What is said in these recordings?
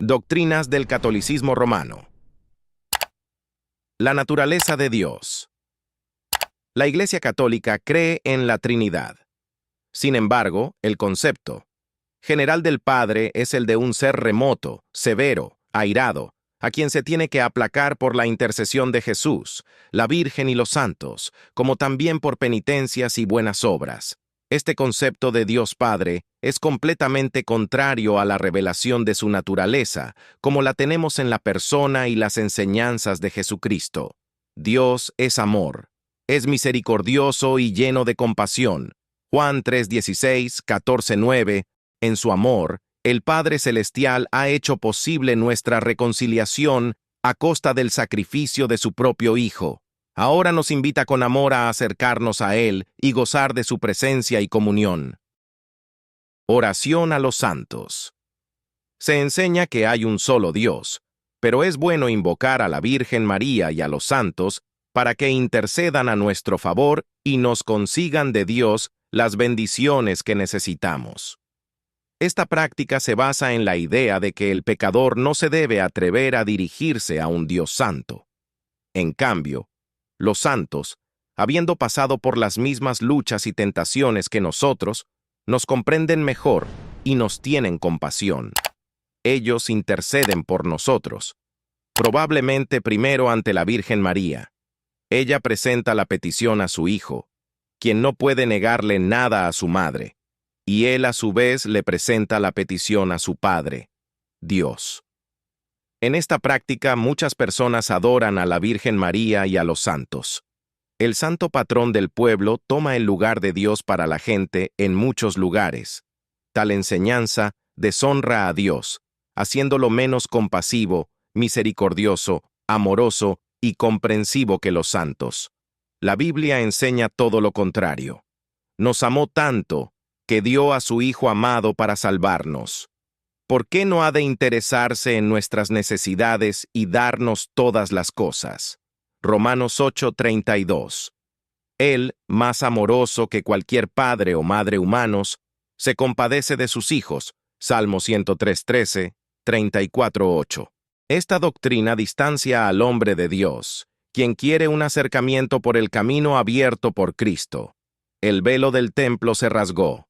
Doctrinas del catolicismo romano. La naturaleza de Dios. La Iglesia Católica cree en la Trinidad. Sin embargo, el concepto general del Padre es el de un ser remoto, severo, airado, a quien se tiene que aplacar por la intercesión de Jesús, la Virgen y los santos, como también por penitencias y buenas obras. Este concepto de Dios Padre es completamente contrario a la revelación de su naturaleza, como la tenemos en la persona y las enseñanzas de Jesucristo. Dios es amor, es misericordioso y lleno de compasión. Juan 3:16, 14:9, en su amor, el Padre Celestial ha hecho posible nuestra reconciliación a costa del sacrificio de su propio Hijo. Ahora nos invita con amor a acercarnos a Él y gozar de su presencia y comunión. Oración a los santos. Se enseña que hay un solo Dios, pero es bueno invocar a la Virgen María y a los santos para que intercedan a nuestro favor y nos consigan de Dios las bendiciones que necesitamos. Esta práctica se basa en la idea de que el pecador no se debe atrever a dirigirse a un Dios santo. En cambio, los santos, habiendo pasado por las mismas luchas y tentaciones que nosotros, nos comprenden mejor y nos tienen compasión. Ellos interceden por nosotros, probablemente primero ante la Virgen María. Ella presenta la petición a su Hijo, quien no puede negarle nada a su madre, y él a su vez le presenta la petición a su Padre, Dios. En esta práctica muchas personas adoran a la Virgen María y a los santos. El santo patrón del pueblo toma el lugar de Dios para la gente en muchos lugares. Tal enseñanza deshonra a Dios, haciéndolo menos compasivo, misericordioso, amoroso y comprensivo que los santos. La Biblia enseña todo lo contrario. Nos amó tanto que dio a su Hijo amado para salvarnos. ¿Por qué no ha de interesarse en nuestras necesidades y darnos todas las cosas? Romanos 8:32. Él, más amoroso que cualquier padre o madre humanos, se compadece de sus hijos. Salmo 103:13, 34:8. Esta doctrina distancia al hombre de Dios, quien quiere un acercamiento por el camino abierto por Cristo. El velo del templo se rasgó.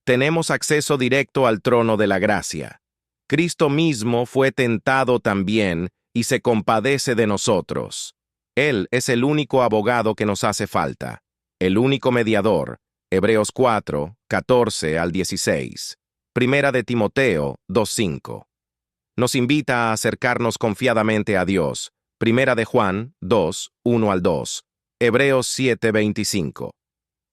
Tenemos acceso directo al trono de la gracia. Cristo mismo fue tentado también y se compadece de nosotros. Él es el único abogado que nos hace falta, el único mediador. Hebreos 4, 14 al 16. Primera de Timoteo 2:5. Nos invita a acercarnos confiadamente a Dios. Primera de Juan 2, 1 al 2. Hebreos 7:25.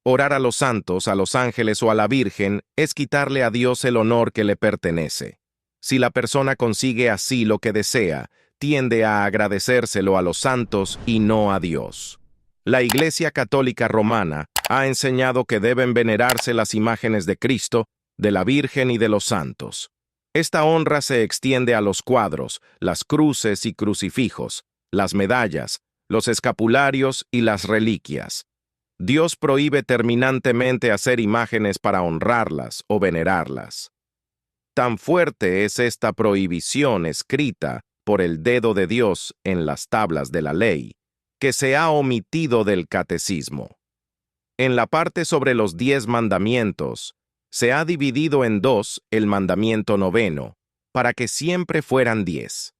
Orar a los santos, a los ángeles o a la Virgen es quitarle a Dios el honor que le pertenece. Si la persona consigue así lo que desea, tiende a agradecérselo a los santos y no a Dios. La Iglesia Católica Romana ha enseñado que deben venerarse las imágenes de Cristo, de la Virgen y de los santos. Esta honra se extiende a los cuadros, las cruces y crucifijos, las medallas, los escapularios y las reliquias. Dios prohíbe terminantemente hacer imágenes para honrarlas o venerarlas. Tan fuerte es esta prohibición escrita por el dedo de Dios en las tablas de la ley, que se ha omitido del catecismo. En la parte sobre los 10 mandamientos, se ha dividido en 2 el mandamiento 9, para que siempre fueran 10.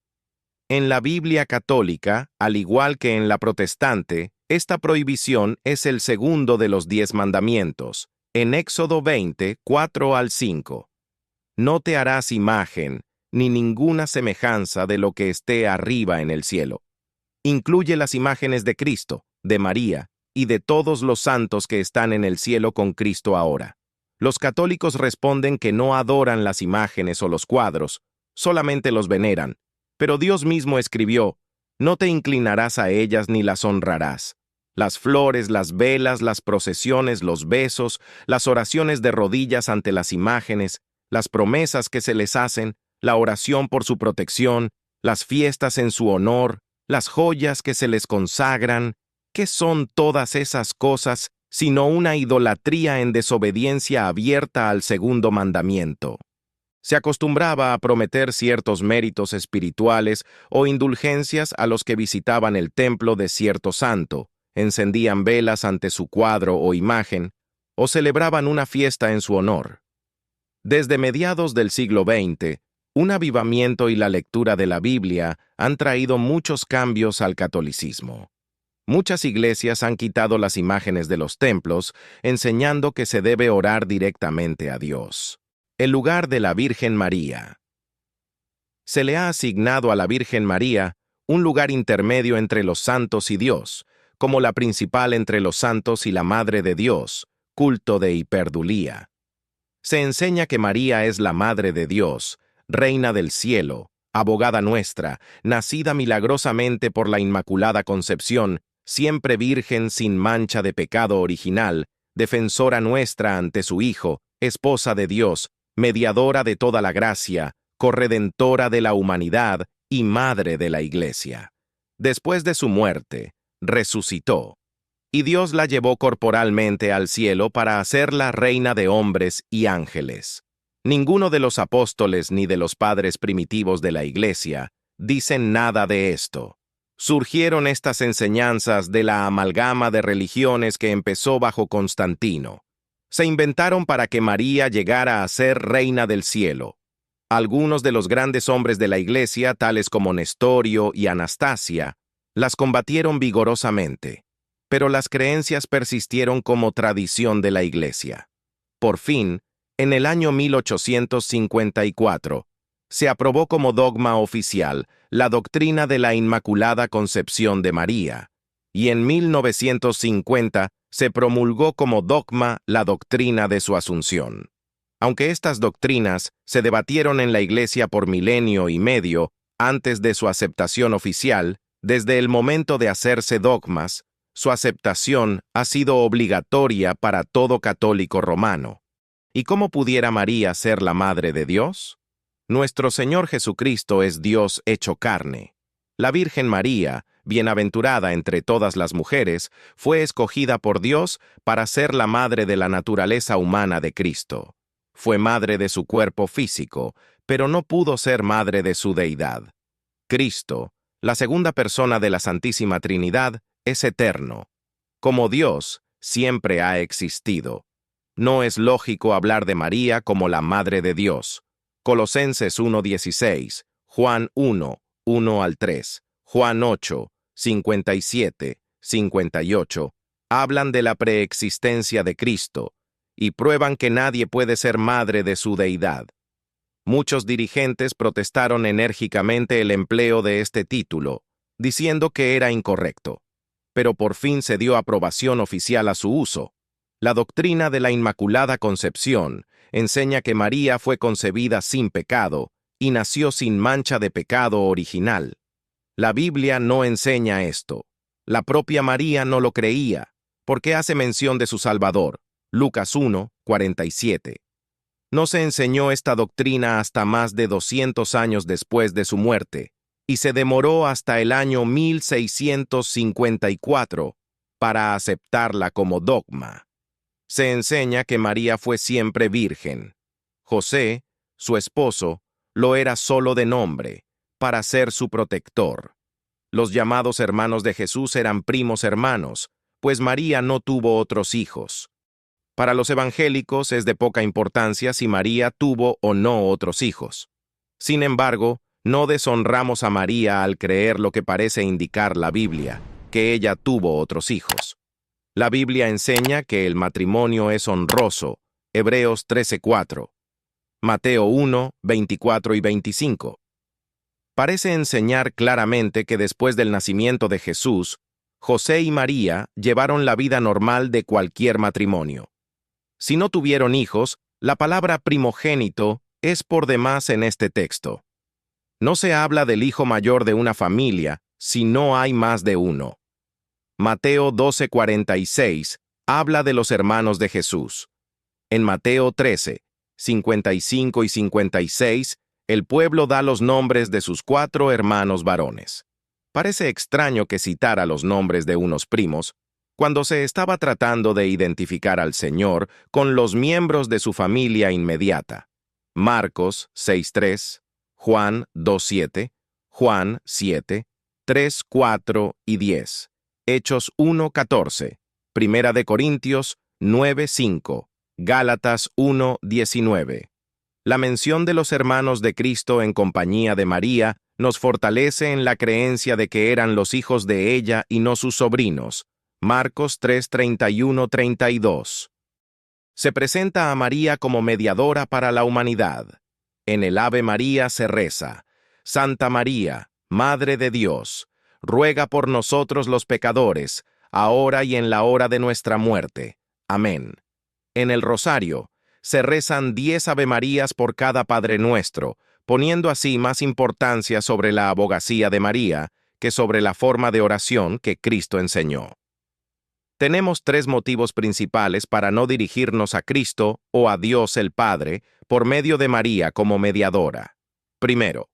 En la Biblia católica, al igual que en la protestante, esta prohibición es el segundo de los 10 mandamientos, en Éxodo 20, 4 al 5. No te harás imagen, ni ninguna semejanza de lo que esté arriba en el cielo. Incluye las imágenes de Cristo, de María, y de todos los santos que están en el cielo con Cristo ahora. Los católicos responden que no adoran las imágenes o los cuadros, solamente los veneran. Pero Dios mismo escribió, no te inclinarás a ellas ni las honrarás. Las flores, las velas, las procesiones, los besos, las oraciones de rodillas ante las imágenes, las promesas que se les hacen, la oración por su protección, las fiestas en su honor, las joyas que se les consagran. ¿Qué son todas esas cosas sino una idolatría en desobediencia abierta al segundo mandamiento? Se acostumbraba a prometer ciertos méritos espirituales o indulgencias a los que visitaban el templo de cierto santo, encendían velas ante su cuadro o imagen, o celebraban una fiesta en su honor. Desde mediados del siglo XX, un avivamiento y la lectura de la Biblia han traído muchos cambios al catolicismo. Muchas iglesias han quitado las imágenes de los templos, enseñando que se debe orar directamente a Dios. El lugar de la Virgen María. Se le ha asignado a la Virgen María un lugar intermedio entre los santos y Dios, como la principal entre los santos y la Madre de Dios, culto de hiperdulía. Se enseña que María es la Madre de Dios, Reina del cielo, abogada nuestra, nacida milagrosamente por la Inmaculada Concepción, siempre virgen sin mancha de pecado original, defensora nuestra ante su Hijo, esposa de Dios, mediadora de toda la gracia, corredentora de la humanidad y madre de la Iglesia. Después de su muerte, resucitó, y Dios la llevó corporalmente al cielo para hacerla reina de hombres y ángeles. Ninguno de los apóstoles ni de los padres primitivos de la Iglesia dicen nada de esto. Surgieron estas enseñanzas de la amalgama de religiones que empezó bajo Constantino. Se inventaron para que María llegara a ser reina del cielo. Algunos de los grandes hombres de la Iglesia, tales como Nestorio y Anastasia, las combatieron vigorosamente, pero las creencias persistieron como tradición de la Iglesia. Por fin, en el año 1854, se aprobó como dogma oficial la doctrina de la Inmaculada Concepción de María, y en 1950 se promulgó como dogma la doctrina de su Asunción. Aunque estas doctrinas se debatieron en la Iglesia por milenio y medio antes de su aceptación oficial, desde el momento de hacerse dogmas, su aceptación ha sido obligatoria para todo católico romano. ¿Y cómo pudiera María ser la Madre de Dios? Nuestro Señor Jesucristo es Dios hecho carne. La Virgen María, bienaventurada entre todas las mujeres, fue escogida por Dios para ser la madre de la naturaleza humana de Cristo. Fue madre de su cuerpo físico, pero no pudo ser madre de su deidad. Cristo, la segunda persona de la Santísima Trinidad, es eterno. Como Dios, siempre ha existido. No es lógico hablar de María como la Madre de Dios. Colosenses 1:16, Juan 1, 1 al 3, Juan 8, 57, 58, hablan de la preexistencia de Cristo y prueban que nadie puede ser madre de su deidad. Muchos dirigentes protestaron enérgicamente el empleo de este título, diciendo que era incorrecto, pero por fin se dio aprobación oficial a su uso. La doctrina de la Inmaculada Concepción enseña que María fue concebida sin pecado y nació sin mancha de pecado original. La Biblia no enseña esto. La propia María no lo creía, porque hace mención de su Salvador, Lucas 1, 47. No se enseñó esta doctrina hasta más de 200 años después de su muerte, y se demoró hasta el año 1654 para aceptarla como dogma. Se enseña que María fue siempre virgen. José, su esposo, lo era solo de nombre, para ser su protector. Los llamados hermanos de Jesús eran primos hermanos, pues María no tuvo otros hijos. Para los evangélicos es de poca importancia si María tuvo o no otros hijos. Sin embargo, no deshonramos a María al creer lo que parece indicar la Biblia, que ella tuvo otros hijos. La Biblia enseña que el matrimonio es honroso, Hebreos 13:4, Mateo 1, 24 y 25. Parece enseñar claramente que después del nacimiento de Jesús, José y María llevaron la vida normal de cualquier matrimonio. Si no tuvieron hijos, la palabra primogénito es por demás en este texto. No se habla del hijo mayor de una familia si no hay más de uno. Mateo 12:46 habla de los hermanos de Jesús. En Mateo 13, 55 y 56, el pueblo da los nombres de sus 4 hermanos varones. Parece extraño que citara los nombres de unos primos, cuando se estaba tratando de identificar al Señor con los miembros de su familia inmediata. Marcos 6:3, Juan 2:7, Juan 7, 3, 4 y 10, Hechos 1:14, Primera de Corintios 9:5, Gálatas 1:19. La mención de los hermanos de Cristo en compañía de María nos fortalece en la creencia de que eran los hijos de ella y no sus sobrinos. Marcos 3:31-32. Se presenta a María como mediadora para la humanidad. En el Ave María se reza: Santa María, Madre de Dios, ruega por nosotros los pecadores, ahora y en la hora de nuestra muerte. Amén. En el Rosario, se rezan 10 Avemarías por cada Padre Nuestro, poniendo así más importancia sobre la abogacía de María que sobre la forma de oración que Cristo enseñó. Tenemos 3 motivos principales para no dirigirnos a Cristo o a Dios el Padre por medio de María como mediadora. Primero,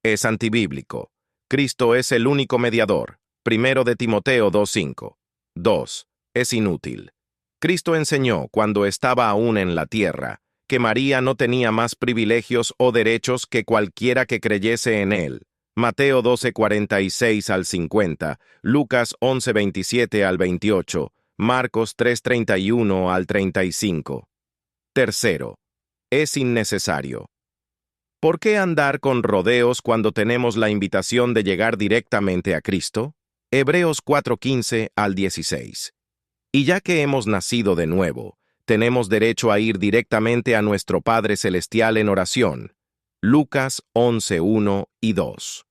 es antibíblico. Cristo es el único mediador. Primero de Timoteo 2:5. 2. Es inútil. Cristo enseñó, cuando estaba aún en la tierra, que María no tenía más privilegios o derechos que cualquiera que creyese en él. Mateo 12:46-50, Lucas 11:27-28, Marcos 3:31-35. Tercero, es innecesario. ¿Por qué andar con rodeos cuando tenemos la invitación de llegar directamente a Cristo? Hebreos 4:15-16. Y ya que hemos nacido de nuevo, tenemos derecho a ir directamente a nuestro Padre Celestial en oración. Lucas 11:1 y 2.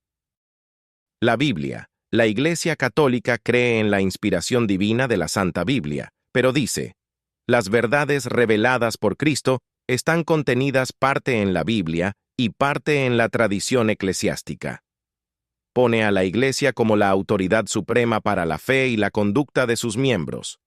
La Biblia, la Iglesia Católica cree en la inspiración divina de la Santa Biblia, pero dice: las verdades reveladas por Cristo están contenidas parte en la Biblia y parte en la tradición eclesiástica. Pone a la Iglesia como la autoridad suprema para la fe y la conducta de sus miembros.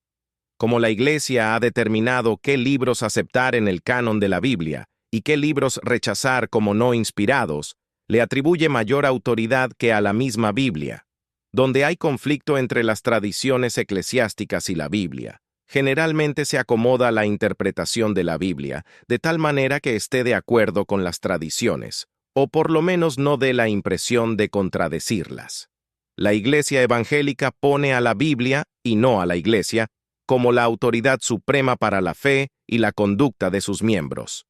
Como la Iglesia ha determinado qué libros aceptar en el canon de la Biblia y qué libros rechazar como no inspirados, le atribuye mayor autoridad que a la misma Biblia. Donde hay conflicto entre las tradiciones eclesiásticas y la Biblia, generalmente se acomoda la interpretación de la Biblia de tal manera que esté de acuerdo con las tradiciones, o por lo menos no dé la impresión de contradecirlas. La Iglesia evangélica pone a la Biblia, y no a la Iglesia, como la autoridad suprema para la fe y la conducta de sus miembros.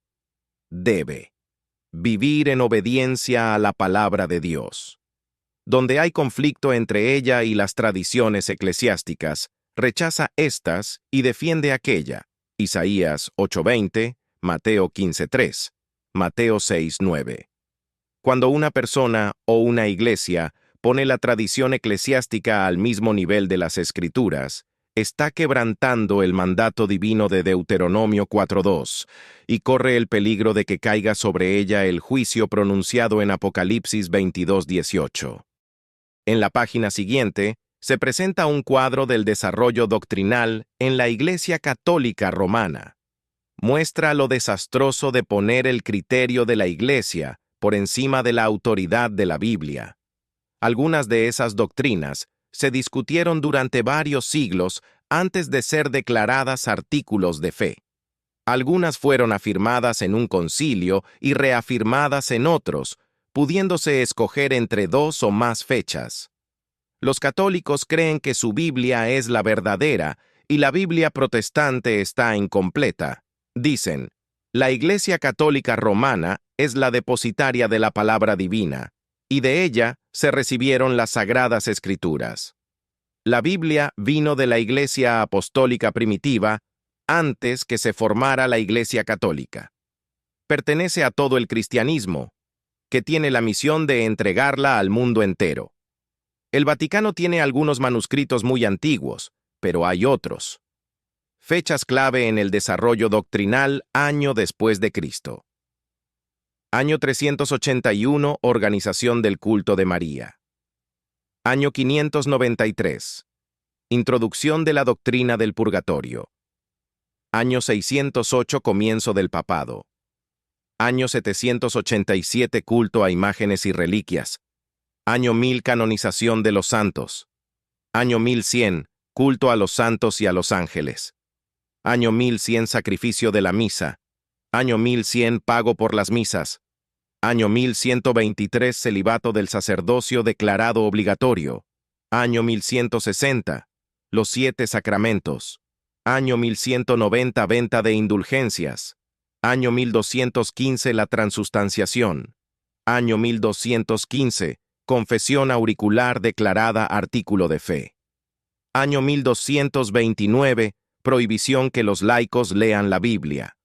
Debe vivir en obediencia a la palabra de Dios. Donde hay conflicto entre ella y las tradiciones eclesiásticas, rechaza estas y defiende aquella. Isaías 8:20, Mateo 15:3, Mateo 6:9. Cuando una persona o una iglesia pone la tradición eclesiástica al mismo nivel de las Escrituras, está quebrantando el mandato divino de Deuteronomio 4:2 y corre el peligro de que caiga sobre ella el juicio pronunciado en Apocalipsis 22:18. En la página siguiente, se presenta un cuadro del desarrollo doctrinal en la Iglesia Católica Romana. Muestra lo desastroso de poner el criterio de la Iglesia por encima de la autoridad de la Biblia. Algunas de esas doctrinas se discutieron durante varios siglos antes de ser declaradas artículos de fe. Algunas fueron afirmadas en un concilio y reafirmadas en otros, pudiéndose escoger entre 2 o más fechas. Los católicos creen que su Biblia es la verdadera y la Biblia protestante está incompleta. Dicen: la Iglesia Católica Romana es la depositaria de la palabra divina, y de ella se recibieron las Sagradas Escrituras. La Biblia vino de la Iglesia Apostólica primitiva antes que se formara la Iglesia Católica. Pertenece a todo el cristianismo, que tiene la misión de entregarla al mundo entero. El Vaticano tiene algunos manuscritos muy antiguos, pero hay otros. Fechas clave en el desarrollo doctrinal año después de Cristo. Año 381, Organización del Culto de María. Año 593. Introducción de la doctrina del purgatorio. Año 608, comienzo del papado. Año 787, culto a imágenes y reliquias. Año 1000, canonización de los santos. Año 1100, culto a los santos y a los ángeles. Año 1100, sacrificio de la misa. Año 1100 pago por las misas. Año 1123 celibato del sacerdocio declarado obligatorio. Año 1160 los 7 sacramentos. Año 1190 venta de indulgencias. Año 1215 la transustanciación. Año 1215 confesión auricular declarada artículo de fe. Año 1229 prohibición que los laicos lean la Biblia.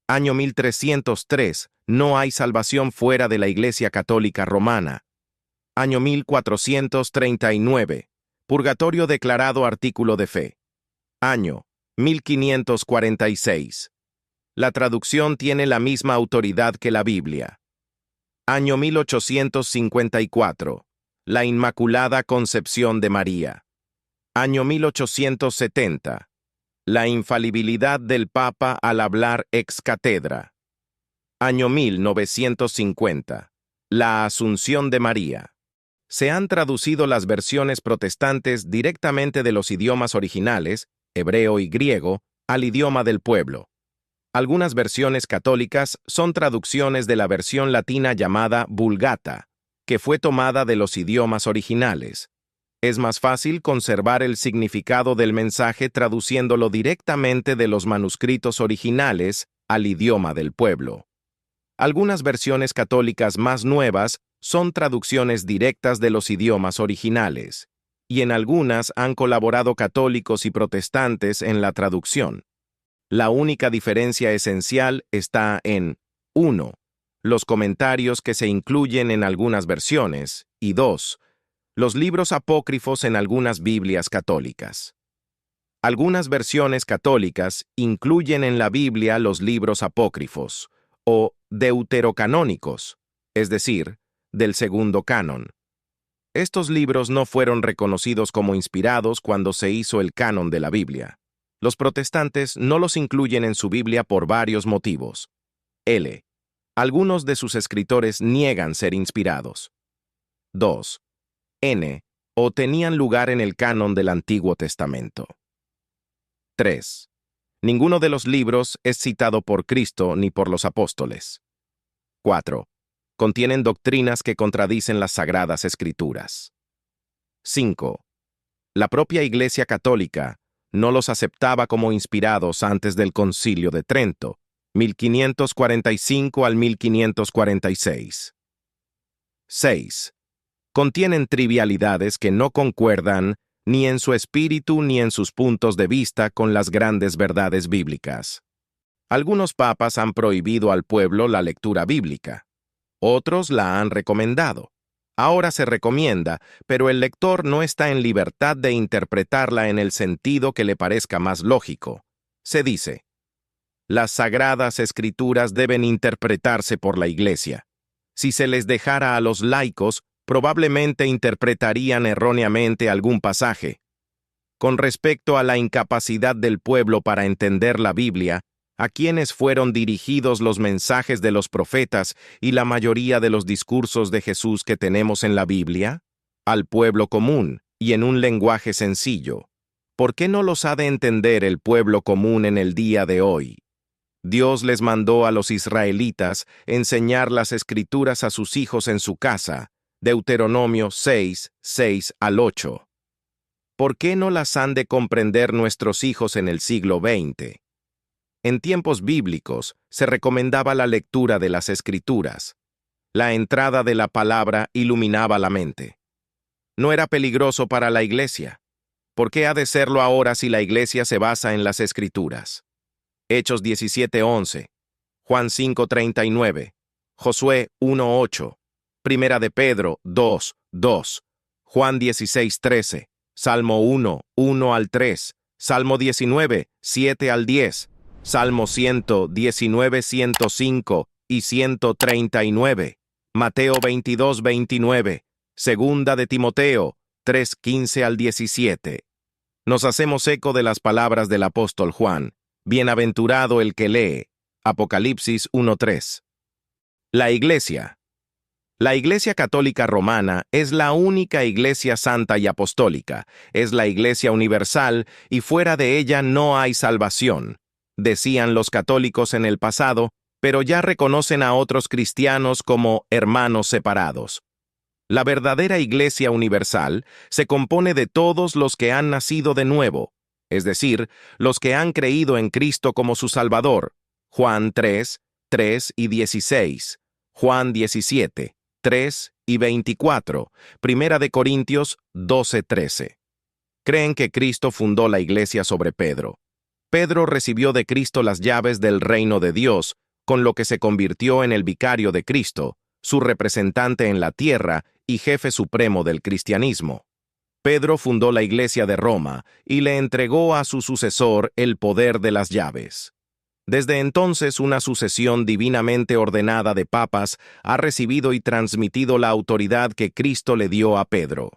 Año 1303 no hay salvación fuera de la Iglesia Católica Romana. Año 1439 purgatorio declarado artículo de fe. Año 1546 la traducción tiene la misma autoridad que la Biblia. Año 1854 la Inmaculada Concepción de María. Año 1870 la infalibilidad del Papa al hablar ex cátedra. Año 1950 la Asunción de María. Se han traducido las versiones protestantes directamente de los idiomas originales, hebreo y griego, al idioma del pueblo. Algunas versiones católicas son traducciones de la versión latina llamada Vulgata, que fue tomada de los idiomas originales. Es más fácil conservar el significado del mensaje traduciéndolo directamente de los manuscritos originales al idioma del pueblo. Algunas versiones católicas más nuevas son traducciones directas de los idiomas originales, y en algunas han colaborado católicos y protestantes en la traducción. La única diferencia esencial está en 1. Los comentarios que se incluyen en algunas versiones, y 2. Los libros apócrifos en algunas Biblias católicas. Algunas versiones católicas incluyen en la Biblia los libros apócrifos, o deuterocanónicos, es decir, del segundo canon. Estos libros no fueron reconocidos como inspirados cuando se hizo el canon de la Biblia. Los protestantes no los incluyen en su Biblia por varios motivos. L. Algunos de sus escritores niegan ser inspirados. 2. N. O tenían lugar en el canon del Antiguo Testamento. 3. Ninguno de los libros es citado por Cristo ni por los apóstoles. 4. Contienen doctrinas que contradicen las Sagradas Escrituras. 5. La propia Iglesia Católica no los aceptaba como inspirados antes del Concilio de Trento, 1545 al 1546. 6. Contienen trivialidades que no concuerdan ni en su espíritu ni en sus puntos de vista con las grandes verdades bíblicas. Algunos papas han prohibido al pueblo la lectura bíblica. Otros la han recomendado. Ahora se recomienda, pero el lector no está en libertad de interpretarla en el sentido que le parezca más lógico. Se dice: las Sagradas Escrituras deben interpretarse por la Iglesia. Si se les dejara a los laicos, probablemente interpretarían erróneamente algún pasaje. Con respecto a la incapacidad del pueblo para entender la Biblia, ¿a quiénes fueron dirigidos los mensajes de los profetas y la mayoría de los discursos de Jesús que tenemos en la Biblia? Al pueblo común y en un lenguaje sencillo. ¿Por qué no los ha de entender el pueblo común en el día de hoy? Dios les mandó a los israelitas enseñar las Escrituras a sus hijos en su casa, Deuteronomio 6, 6 al 8. ¿Por qué no las han de comprender nuestros hijos en el siglo XX? En tiempos bíblicos se recomendaba la lectura de las Escrituras. La entrada de la palabra iluminaba la mente. No era peligroso para la Iglesia. ¿Por qué ha de serlo ahora si la Iglesia se basa en las Escrituras? Hechos 17:11, Juan 5:39, Josué 1:8, Primera de Pedro 2:2, Juan 16:13, Salmo 1:1 al 3, Salmo 19, 7 al 10, Salmo 119, 105 y 139, Mateo 22:29, Segunda de Timoteo 3:15 al 17. Nos hacemos eco de las palabras del apóstol Juan: bienaventurado el que lee. Apocalipsis 1:3. La Iglesia. La Iglesia Católica Romana es la única Iglesia santa y apostólica, es la Iglesia universal y fuera de ella no hay salvación. decían los católicos en el pasado, pero ya reconocen a otros cristianos como hermanos separados. La verdadera Iglesia universal se compone de todos los que han nacido de nuevo, es decir, los que han creído en Cristo como su Salvador. Juan 3, 3 y 16, Juan 17, 3 y 24, Primera de Corintios 12, 13. Creen que Cristo fundó la Iglesia sobre Pedro. Pedro recibió de Cristo las llaves del reino de Dios, con lo que se convirtió en el vicario de Cristo, su representante en la tierra y jefe supremo del cristianismo. Pedro fundó la Iglesia de Roma y le entregó a su sucesor el poder de las llaves. Desde entonces, una sucesión divinamente ordenada de papas ha recibido y transmitido la autoridad que Cristo le dio a Pedro.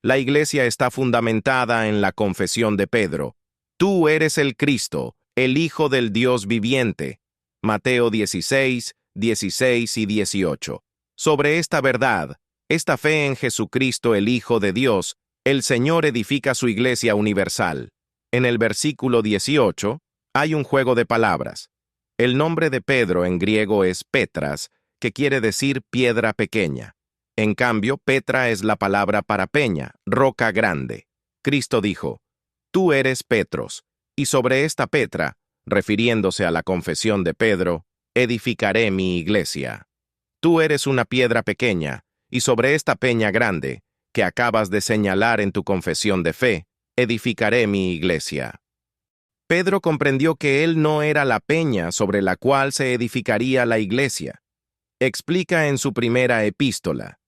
La Iglesia está fundamentada en la confesión de Pedro: Tú eres el Cristo, el Hijo del Dios viviente. Mateo 16, 16 y 18. Sobre esta verdad, esta fe en Jesucristo el Hijo de Dios, el Señor edifica su Iglesia universal. En el versículo 18, hay un juego de palabras. El nombre de Pedro en griego es Petras, que quiere decir piedra pequeña. En cambio, Petra es la palabra para peña, roca grande. Cristo dijo: Tú eres Petros, y sobre esta Petra, refiriéndose a la confesión de Pedro, edificaré mi Iglesia. Tú eres una piedra pequeña, y sobre esta peña grande, que acabas de señalar en tu confesión de fe, edificaré mi Iglesia. Pedro comprendió que él no era la peña sobre la cual se edificaría la Iglesia. Explica en su primera epístola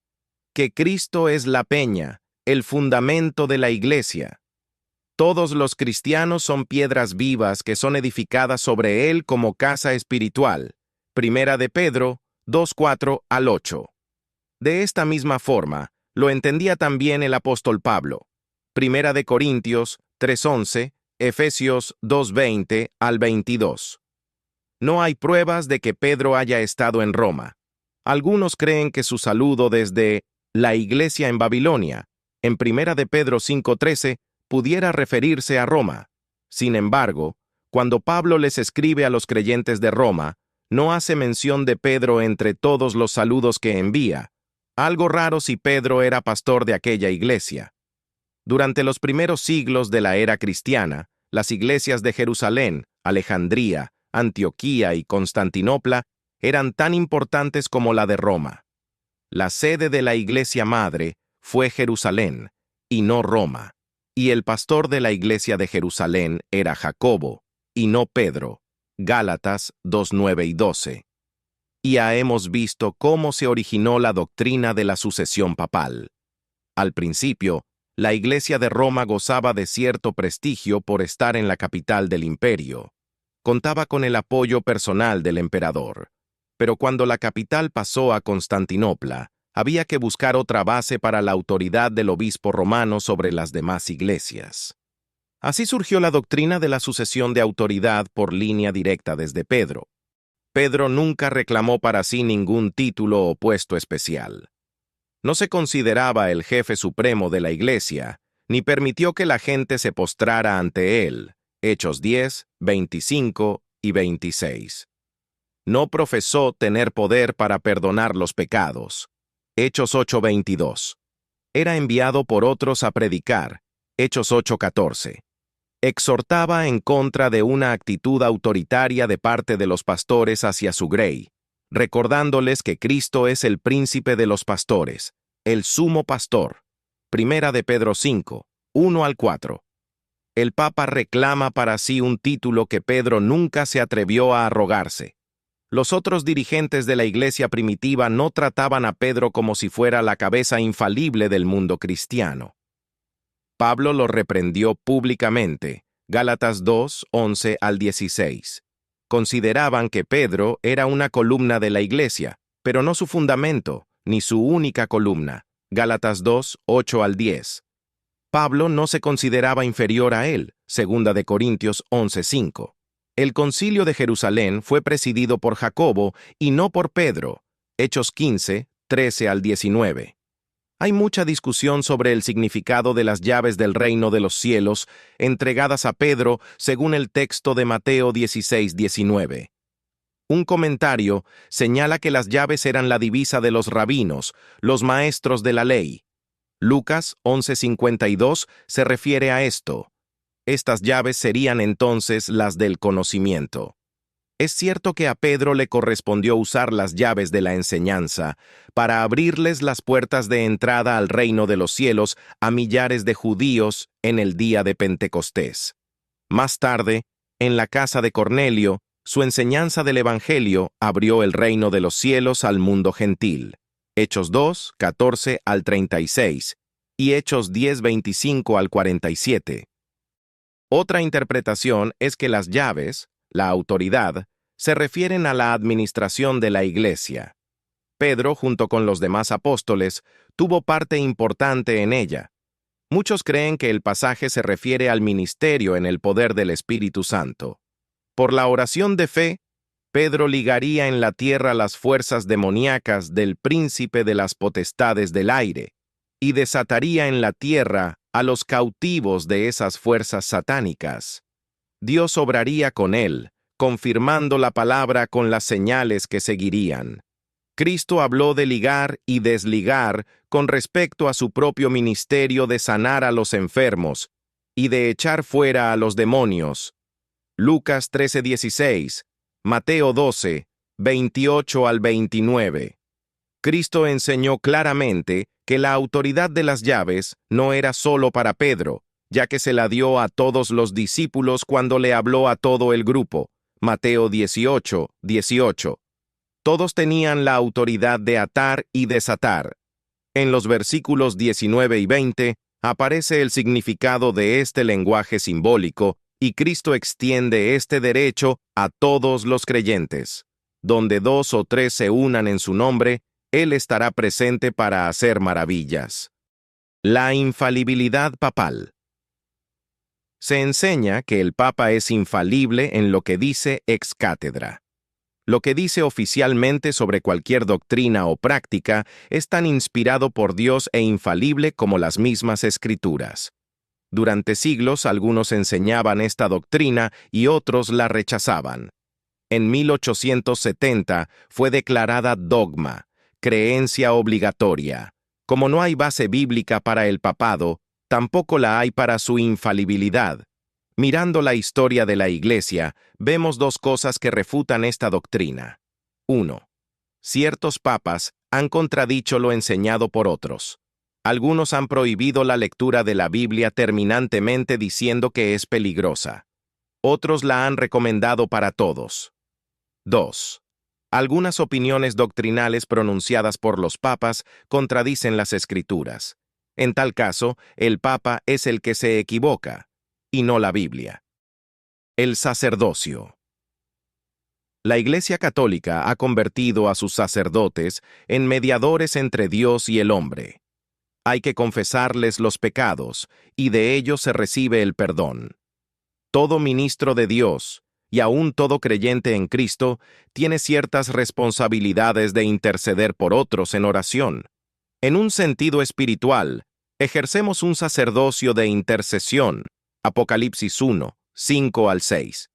que Cristo es la peña, el fundamento de la Iglesia. Todos los cristianos son piedras vivas que son edificadas sobre él como casa espiritual. Primera de Pedro 2:4 al 8. De esta misma forma, lo entendía también el apóstol Pablo. Primera de Corintios 3:11, Efesios 2:20 al 22. No hay pruebas de que Pedro haya estado en Roma. Algunos creen que su saludo desde la iglesia en Babilonia, en Primera de Pedro 5:13, pudiera referirse a Roma. Sin embargo, cuando Pablo les escribe a los creyentes de Roma, no hace mención de Pedro entre todos los saludos que envía. Algo raro si Pedro era pastor de aquella iglesia. Durante los primeros siglos de la era cristiana, las iglesias de Jerusalén, Alejandría, Antioquía y Constantinopla eran tan importantes como la de Roma. La sede de la iglesia madre fue Jerusalén, y no Roma, y el pastor de la iglesia de Jerusalén era Jacobo, y no Pedro. Gálatas 2:9 y 12. Ya hemos visto cómo se originó la doctrina de la sucesión papal. Al principio, la Iglesia de Roma gozaba de cierto prestigio por estar en la capital del imperio. Contaba con el apoyo personal del emperador. Pero cuando la capital pasó a Constantinopla, había que buscar otra base para la autoridad del obispo romano sobre las demás iglesias. Así surgió la doctrina de la sucesión de autoridad por línea directa desde Pedro. Pedro nunca reclamó para sí ningún título o puesto especial. No se consideraba el jefe supremo de la iglesia, ni permitió que la gente se postrara ante él. Hechos 10, 25 y 26. No profesó tener poder para perdonar los pecados. Hechos 8:22. Era enviado por otros a predicar. Hechos 8:14. Exhortaba en contra de una actitud autoritaria de parte de los pastores hacia su grey, recordándoles que Cristo es el príncipe de los pastores, el sumo pastor. Primera de Pedro 5, 1 al 4. El Papa reclama para sí un título que Pedro nunca se atrevió a arrogarse. Los otros dirigentes de la iglesia primitiva no trataban a Pedro como si fuera la cabeza infalible del mundo cristiano. Pablo lo reprendió públicamente. Gálatas 2, 11 al 16. Consideraban que Pedro era una columna de la iglesia, pero no su fundamento, ni su única columna. Gálatas 2, 8 al 10. Pablo no se consideraba inferior a él. Segunda de Corintios 11, 5. El concilio de Jerusalén fue presidido por Jacobo y no por Pedro. Hechos 15, 13 al 19. Hay mucha discusión sobre el significado de las llaves del reino de los cielos entregadas a Pedro según el texto de Mateo 16:19. Un comentario señala que las llaves eran la divisa de los rabinos, los maestros de la ley. Lucas 11:52 se refiere a esto. Estas llaves serían entonces las del conocimiento. Es cierto que a Pedro le correspondió usar las llaves de la enseñanza para abrirles las puertas de entrada al reino de los cielos a millares de judíos en el día de Pentecostés. Más tarde, en la casa de Cornelio, su enseñanza del Evangelio abrió el reino de los cielos al mundo gentil. Hechos 2, 14 al 36 y Hechos 10, 25 al 47. Otra interpretación es que las llaves, la autoridad, se refieren a la administración de la Iglesia. Pedro, junto con los demás apóstoles, tuvo parte importante en ella. Muchos creen que el pasaje se refiere al ministerio en el poder del Espíritu Santo. Por la oración de fe, Pedro ligaría en la tierra las fuerzas demoníacas del príncipe de las potestades del aire y desataría en la tierra a los cautivos de esas fuerzas satánicas. Dios obraría con él, confirmando la palabra con las señales que seguirían. Cristo habló de ligar y desligar con respecto a su propio ministerio de sanar a los enfermos y de echar fuera a los demonios. Lucas 13:16, Mateo 12, 28 al 29. Cristo enseñó claramente que la autoridad de las llaves no era solo para Pedro, ya que se la dio a todos los discípulos cuando le habló a todo el grupo. Mateo 18, 18. Todos tenían la autoridad de atar y desatar. En los versículos 19 y 20 aparece el significado de este lenguaje simbólico y Cristo extiende este derecho a todos los creyentes. Donde 2 o 3 se unan en su nombre, Él estará presente para hacer maravillas. La infalibilidad papal. Se enseña que el Papa es infalible en lo que dice ex cátedra. Lo que dice oficialmente sobre cualquier doctrina o práctica es tan inspirado por Dios e infalible como las mismas Escrituras. Durante siglos algunos enseñaban esta doctrina y otros la rechazaban. En 1870 fue declarada dogma, creencia obligatoria. Como no hay base bíblica para el papado, tampoco la hay para su infalibilidad. Mirando la historia de la Iglesia, vemos dos cosas que refutan esta doctrina. 1. Ciertos papas han contradicho lo enseñado por otros. Algunos han prohibido la lectura de la Biblia terminantemente diciendo que es peligrosa. Otros la han recomendado para todos. 2. Algunas opiniones doctrinales pronunciadas por los papas contradicen las Escrituras. En tal caso, el papa es el que se equivoca, y no la Biblia. El sacerdocio. La Iglesia Católica ha convertido a sus sacerdotes en mediadores entre Dios y el hombre. Hay que confesarles los pecados, y de ellos se recibe el perdón. Todo ministro de Dios, y aún todo creyente en Cristo, tiene ciertas responsabilidades de interceder por otros en oración. En un sentido espiritual, ejercemos un sacerdocio de intercesión. Apocalipsis 1, 5 al 6.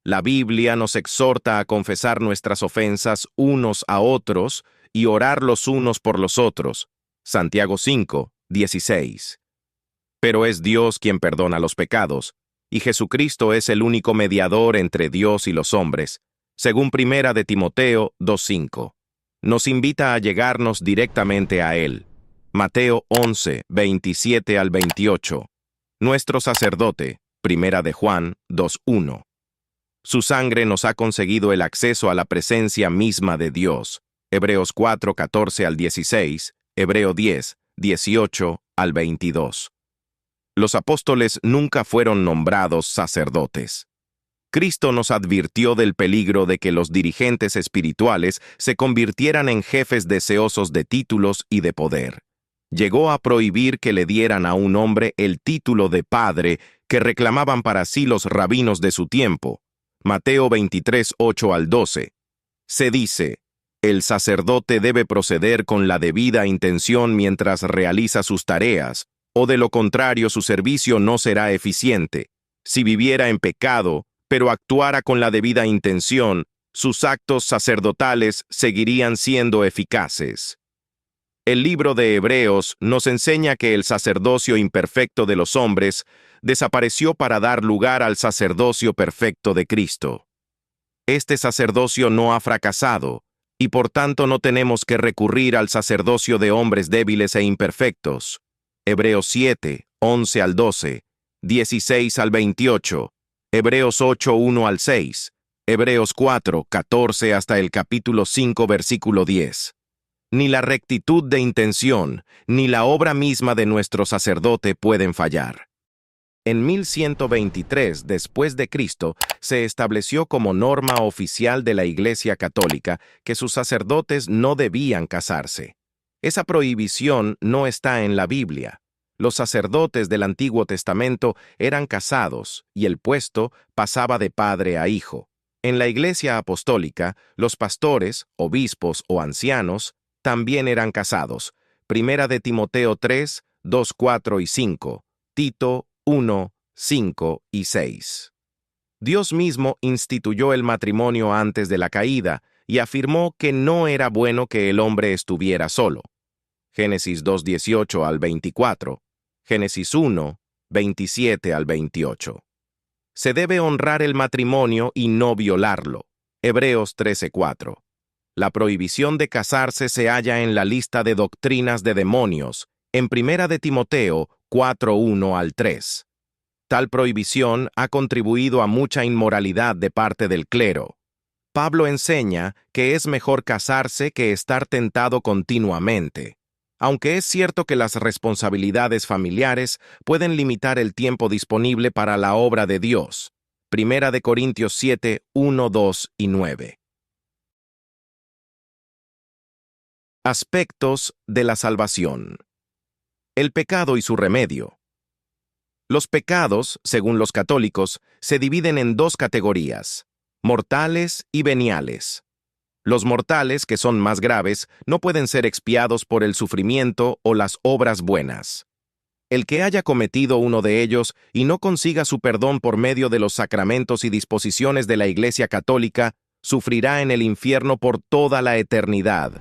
La Biblia nos exhorta a confesar nuestras ofensas unos a otros y orar los unos por los otros. Santiago 5, 16. Pero es Dios quien perdona los pecados, y Jesucristo es el único mediador entre Dios y los hombres, según 1 de Timoteo 2:5. Nos invita a llegarnos directamente a Él. Mateo 11, 27 al 28. Nuestro sacerdote, 1 de Juan 2:1. Su sangre nos ha conseguido el acceso a la presencia misma de Dios. Hebreos 4, 14 al 16, Hebreo 10, 18 al 22. Los apóstoles nunca fueron nombrados sacerdotes. Cristo nos advirtió del peligro de que los dirigentes espirituales se convirtieran en jefes deseosos de títulos y de poder. Llegó a prohibir que le dieran a un hombre el título de padre que reclamaban para sí los rabinos de su tiempo. Mateo 23, 8 al 12. Se dice, El sacerdote debe proceder con la debida intención mientras realiza sus tareas, o de lo contrario su servicio no será eficiente. Si viviera en pecado, pero actuara con la debida intención, sus actos sacerdotales seguirían siendo eficaces. El libro de Hebreos nos enseña que el sacerdocio imperfecto de los hombres desapareció para dar lugar al sacerdocio perfecto de Cristo. Este sacerdocio no ha fracasado, y por tanto no tenemos que recurrir al sacerdocio de hombres débiles e imperfectos. Hebreos 7, 11 al 12, 16 al 28, Hebreos 8, 1 al 6, Hebreos 4, 14 hasta el capítulo 5, versículo 10. Ni la rectitud de intención, ni la obra misma de nuestro sacerdote pueden fallar. En 1123 después de Cristo, se estableció como norma oficial de la Iglesia Católica que sus sacerdotes no debían casarse. Esa prohibición no está en la Biblia. Los sacerdotes del Antiguo Testamento eran casados y el puesto pasaba de padre a hijo. En la Iglesia Apostólica, los pastores, obispos o ancianos también eran casados. Primera de Timoteo 3, 2, 4 y 5, Tito 1, 5 y 6. Dios mismo instituyó el matrimonio antes de la caída y afirmó que no era bueno que el hombre estuviera solo. Génesis 2, 18 al 24, Génesis 1, 27 al 28. Se debe honrar el matrimonio y no violarlo. Hebreos 13, 4. La prohibición de casarse se halla en la lista de doctrinas de demonios, en Primera de Timoteo 4, 1 al 3. Tal prohibición ha contribuido a mucha inmoralidad de parte del clero. Pablo enseña que es mejor casarse que estar tentado continuamente. Aunque es cierto que las responsabilidades familiares pueden limitar el tiempo disponible para la obra de Dios. Primera de Corintios 7, 1, 2 y 9. Aspectos de la salvación. El pecado y su remedio. Los pecados, según los católicos, se dividen en dos categorías: mortales y veniales. Los mortales, que son más graves, no pueden ser expiados por el sufrimiento o las obras buenas. El que haya cometido uno de ellos y no consiga su perdón por medio de los sacramentos y disposiciones de la Iglesia Católica, sufrirá en el infierno por toda la eternidad.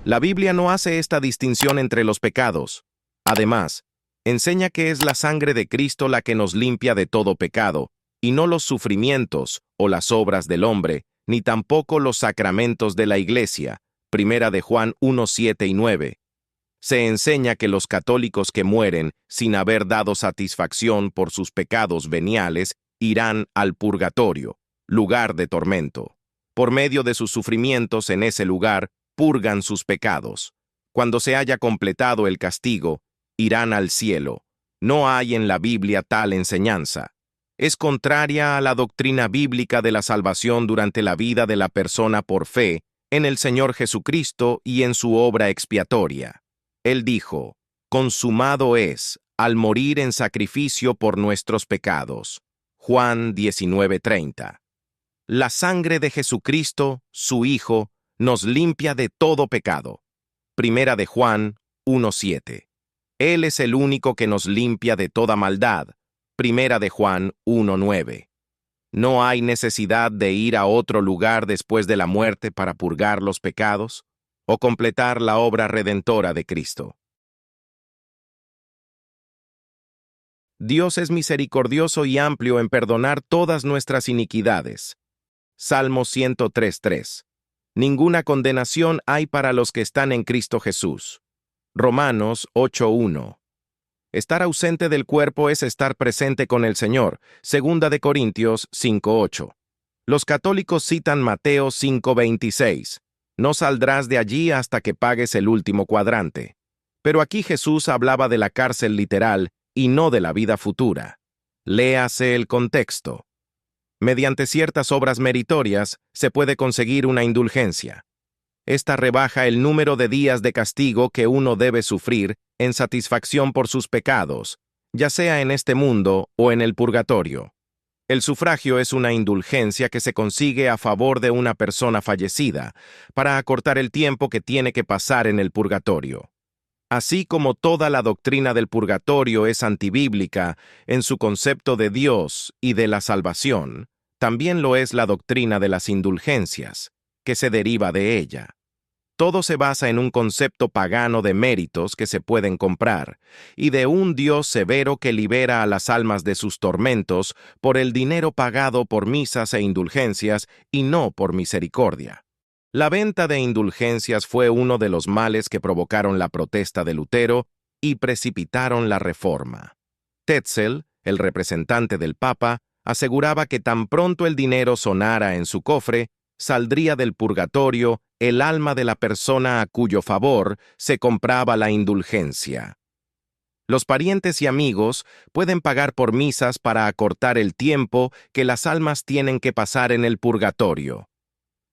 La Biblia no hace esta distinción entre los pecados. Además, enseña que es la sangre de Cristo la que nos limpia de todo pecado, y no los sufrimientos o las obras del hombre, ni tampoco los sacramentos de la Iglesia. Primera de Juan 1, 7 y 9. Se enseña que los católicos que mueren sin haber dado satisfacción por sus pecados veniales irán al purgatorio, lugar de tormento. Por medio de sus sufrimientos en ese lugar, purgan sus pecados. Cuando se haya completado el castigo, irán al cielo. No hay en la Biblia tal enseñanza. Es contraria a la doctrina bíblica de la salvación durante la vida de la persona por fe en el Señor Jesucristo y en su obra expiatoria. Él dijo: consumado es, al morir en sacrificio por nuestros pecados. Juan 19:30. La sangre de Jesucristo, su Hijo, nos limpia de todo pecado. Primera de Juan 1:7. Él es el único que nos limpia de toda maldad. Primera de Juan 1:9. No hay necesidad de ir a otro lugar después de la muerte para purgar los pecados o completar la obra redentora de Cristo. Dios es misericordioso y amplio en perdonar todas nuestras iniquidades. Salmo 103:3. Ninguna condenación hay para los que están en Cristo Jesús. Romanos 8:1. Estar ausente del cuerpo es estar presente con el Señor. Segunda de Corintios 5:8. Los católicos citan Mateo 5:26. No saldrás de allí hasta que pagues el último cuadrante. Pero aquí Jesús hablaba de la cárcel literal y no de la vida futura. Léase el contexto. Mediante ciertas obras meritorias se puede conseguir una indulgencia. Esta rebaja el número de días de castigo que uno debe sufrir en satisfacción por sus pecados, ya sea en este mundo o en el purgatorio. El sufragio es una indulgencia que se consigue a favor de una persona fallecida, para acortar el tiempo que tiene que pasar en el purgatorio. Así como toda la doctrina del purgatorio es antibíblica en su concepto de Dios y de la salvación, también lo es la doctrina de las indulgencias, que se deriva de ella. Todo se basa en un concepto pagano de méritos que se pueden comprar, y de un Dios severo que libera a las almas de sus tormentos por el dinero pagado por misas e indulgencias y no por misericordia. La venta de indulgencias fue uno de los males que provocaron la protesta de Lutero y precipitaron la Reforma. Tetzel, el representante del Papa, aseguraba que tan pronto el dinero sonara en su cofre, saldría del purgatorio el alma de la persona a cuyo favor se compraba la indulgencia. Los parientes y amigos pueden pagar por misas para acortar el tiempo que las almas tienen que pasar en el purgatorio.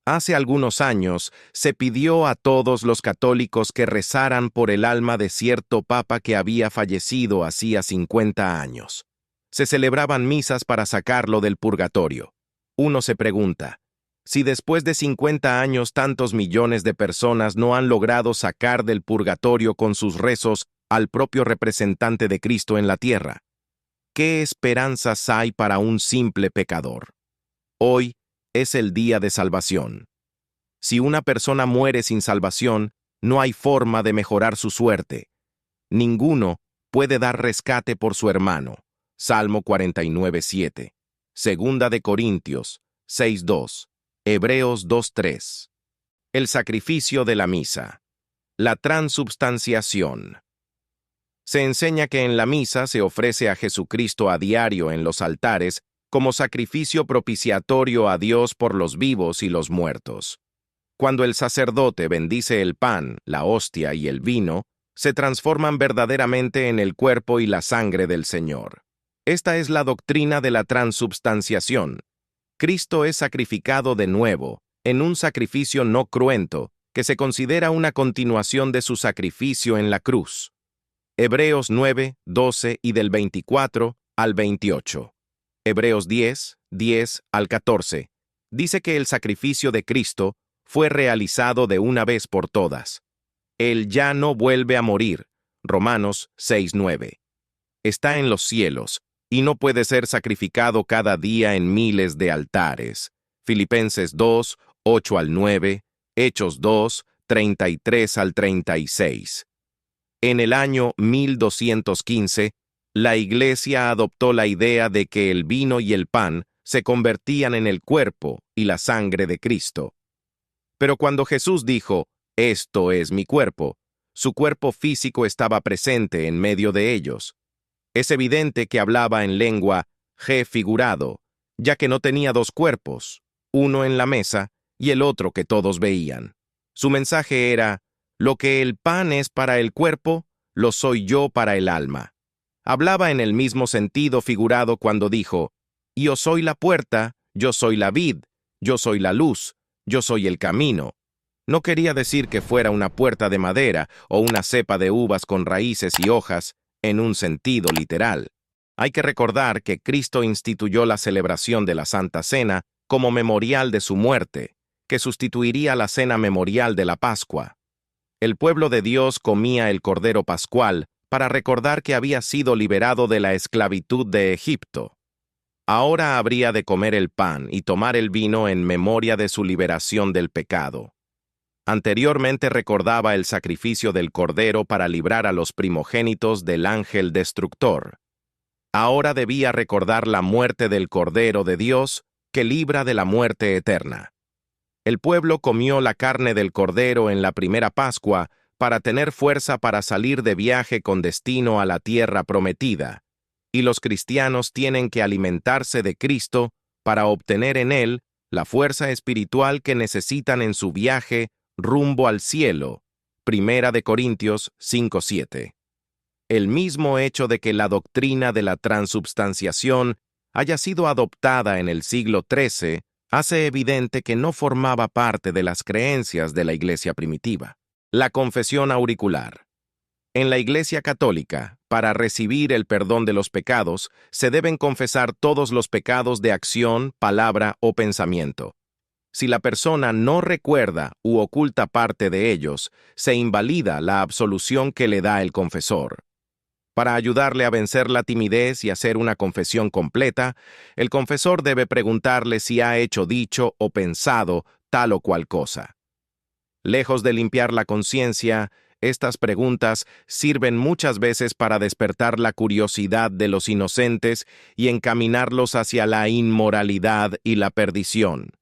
Hace algunos años se pidió a todos los católicos que rezaran por el alma de cierto papa que había fallecido hacía 50 años. Se celebraban misas para sacarlo del purgatorio. Uno se pregunta, si después de 50 años tantos millones de personas no han logrado sacar del purgatorio con sus rezos al propio representante de Cristo en la tierra, ¿qué esperanzas hay para un simple pecador? Hoy es el día de salvación. Si una persona muere sin salvación, no hay forma de mejorar su suerte. Ninguno puede dar rescate por su hermano. Salmo 49:7. Segunda de Corintios 6:2. Hebreos 2:3. El sacrificio de la misa. La transubstanciación. Se enseña que en la misa se ofrece a Jesucristo a diario en los altares como sacrificio propiciatorio a Dios por los vivos y los muertos. Cuando el sacerdote bendice el pan, la hostia y el vino, se transforman verdaderamente en el cuerpo y la sangre del Señor. Esta es la doctrina de la transubstanciación. Cristo es sacrificado de nuevo, en un sacrificio no cruento, que se considera una continuación de su sacrificio en la cruz. Hebreos 9:12 y del 24 al 28. Hebreos 10:10 al 14. Dice que el sacrificio de Cristo fue realizado de una vez por todas. Él ya no vuelve a morir. Romanos 6:9. Está en los cielos y no puede ser sacrificado cada día en miles de altares. Filipenses 2:8 al 9, Hechos 2:33 al 36. En el año 1215, la Iglesia adoptó la idea de que el vino y el pan se convertían en el cuerpo y la sangre de Cristo. Pero cuando Jesús dijo, «Esto es mi cuerpo», su cuerpo físico estaba presente en medio de ellos. Es evidente que hablaba en lengua figurado, ya que no tenía dos cuerpos, uno en la mesa y el otro que todos veían. Su mensaje era, «Lo que el pan es para el cuerpo, lo soy yo para el alma». Hablaba en el mismo sentido figurado cuando dijo, «Yo soy la puerta, yo soy la vid, yo soy la luz, yo soy el camino». No quería decir que fuera una puerta de madera o una cepa de uvas con raíces y hojas, en un sentido literal. Hay que recordar que Cristo instituyó la celebración de la Santa Cena como memorial de su muerte, que sustituiría la cena memorial de la Pascua. El pueblo de Dios comía el Cordero Pascual para recordar que había sido liberado de la esclavitud de Egipto. Ahora habría de comer el pan y tomar el vino en memoria de su liberación del pecado. Anteriormente recordaba el sacrificio del Cordero para librar a los primogénitos del ángel destructor. Ahora debía recordar la muerte del Cordero de Dios, que libra de la muerte eterna. El pueblo comió la carne del Cordero en la primera Pascua para tener fuerza para salir de viaje con destino a la tierra prometida, y los cristianos tienen que alimentarse de Cristo para obtener en Él la fuerza espiritual que necesitan en su viaje rumbo al cielo. Primera de Corintios 5:7. El mismo hecho de que la doctrina de la transubstanciación haya sido adoptada en el siglo XIII hace evidente que no formaba parte de las creencias de la Iglesia primitiva. La confesión auricular. En la Iglesia Católica, para recibir el perdón de los pecados, se deben confesar todos los pecados de acción, palabra o pensamiento. Si la persona no recuerda u oculta parte de ellos, se invalida la absolución que le da el confesor. Para ayudarle a vencer la timidez y hacer una confesión completa, el confesor debe preguntarle si ha hecho, dicho o pensado tal o cual cosa. Lejos de limpiar la conciencia, estas preguntas sirven muchas veces para despertar la curiosidad de los inocentes y encaminarlos hacia la inmoralidad y la perdición.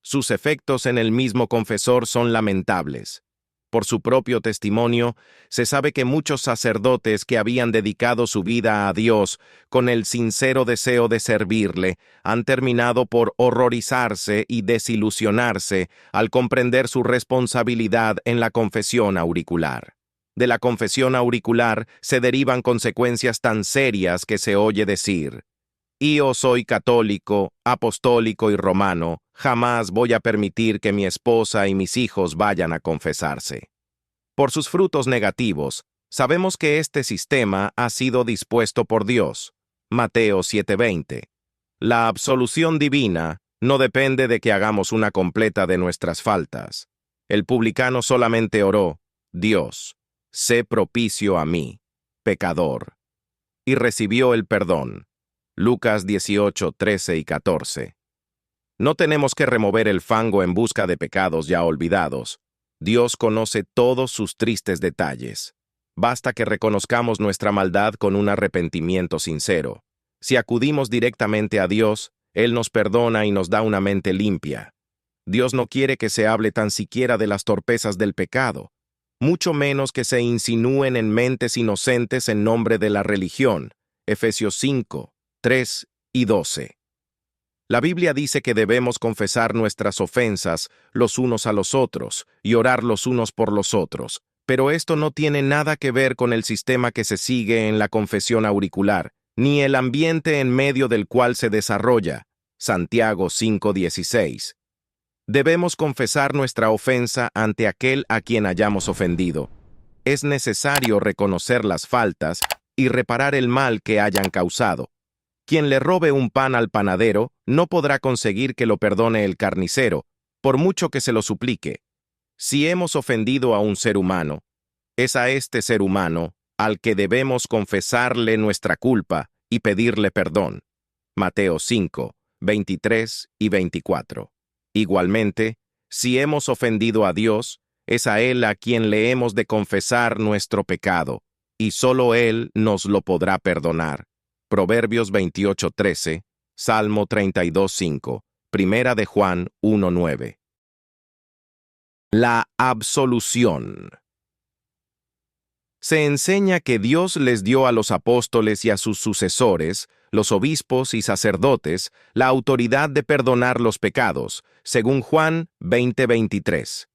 Sus efectos en el mismo confesor son lamentables. Por su propio testimonio, se sabe que muchos sacerdotes que habían dedicado su vida a Dios con el sincero deseo de servirle, han terminado por horrorizarse y desilusionarse al comprender su responsabilidad en la confesión auricular. De la confesión auricular se derivan consecuencias tan serias que se oye decir: yo soy católico, apostólico y romano, jamás voy a permitir que mi esposa y mis hijos vayan a confesarse. Por sus frutos negativos, sabemos que este sistema ha sido dispuesto por Dios. Mateo 7:20. La absolución divina no depende de que hagamos una completa de nuestras faltas. El publicano solamente oró: Dios, sé propicio a mí, pecador, y recibió el perdón. Lucas 18, 13 y 14. No tenemos que remover el fango en busca de pecados ya olvidados. Dios conoce todos sus tristes detalles. Basta que reconozcamos nuestra maldad con un arrepentimiento sincero. Si acudimos directamente a Dios, Él nos perdona y nos da una mente limpia. Dios no quiere que se hable tan siquiera de las torpezas del pecado, mucho menos que se insinúen en mentes inocentes en nombre de la religión. Efesios 5, 3 y 12. La Biblia dice que debemos confesar nuestras ofensas los unos a los otros y orar los unos por los otros, pero esto no tiene nada que ver con el sistema que se sigue en la confesión auricular, ni el ambiente en medio del cual se desarrolla. Santiago 5:16. Debemos confesar nuestra ofensa ante aquel a quien hayamos ofendido. Es necesario reconocer las faltas y reparar el mal que hayan causado. Quien le robe un pan al panadero no podrá conseguir que lo perdone el carnicero, por mucho que se lo suplique. Si hemos ofendido a un ser humano, es a este ser humano al que debemos confesarle nuestra culpa y pedirle perdón. Mateo 5, 23 y 24. Igualmente, si hemos ofendido a Dios, es a Él a quien le hemos de confesar nuestro pecado, y solo Él nos lo podrá perdonar. Proverbios 28:13, Salmo 32:5, Primera de Juan 1:9. La absolución. Se enseña que Dios les dio a los apóstoles y a sus sucesores, los obispos y sacerdotes, la autoridad de perdonar los pecados, según Juan 20:23.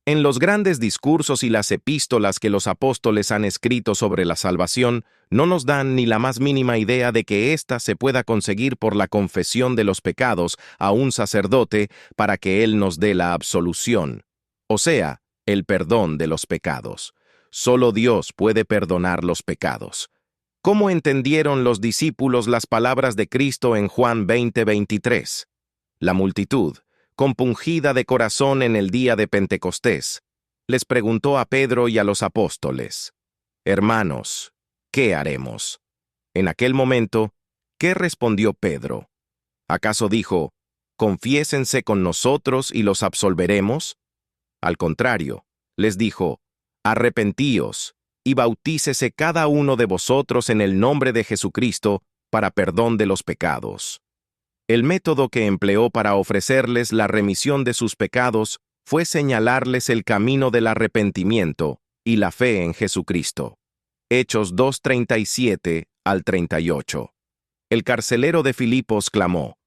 En los grandes discursos y las epístolas que los apóstoles han escrito sobre la salvación, no nos dan ni la más mínima idea de que ésta se pueda conseguir por la confesión de los pecados a un sacerdote para que él nos dé la absolución, o sea, el perdón de los pecados. Solo Dios puede perdonar los pecados. ¿Cómo entendieron los discípulos las palabras de Cristo en Juan 20:23? La multitud, compungida de corazón en el día de Pentecostés, les preguntó a Pedro y a los apóstoles: Hermanos, ¿qué haremos? En aquel momento, ¿qué respondió Pedro? ¿Acaso dijo: confiésense con nosotros y los absolveremos? Al contrario, les dijo: arrepentíos y bautícese cada uno de vosotros en el nombre de Jesucristo para perdón de los pecados. El método que empleó para ofrecerles la remisión de sus pecados fue señalarles el camino del arrepentimiento y la fe en Jesucristo. Hechos 2:37 al 38. El carcelero de Filipos clamó: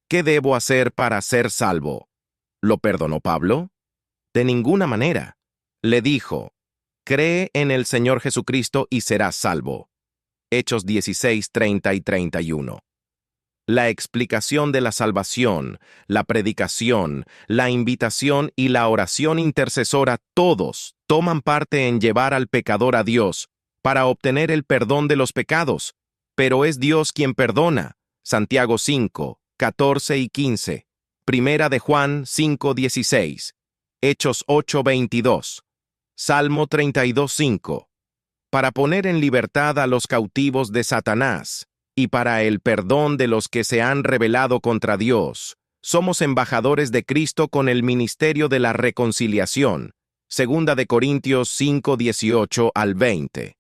¿qué debo hacer para ser salvo? ¿Lo perdonó Pablo? De ninguna manera. Le dijo: cree en el Señor Jesucristo y serás salvo. Hechos 16:30 y 31. La explicación de la salvación, la predicación, la invitación y la oración intercesora, todos toman parte en llevar al pecador a Dios para obtener el perdón de los pecados, pero es Dios quien perdona. Santiago 5, 14 y 15. Primera de Juan 5, 16. Hechos 8, 22. Salmo 32, 5. Para poner en libertad a los cautivos de Satanás y para el perdón de los que se han rebelado contra Dios, somos embajadores de Cristo con el ministerio de la reconciliación. Segunda de Corintios 5, 18 al 20.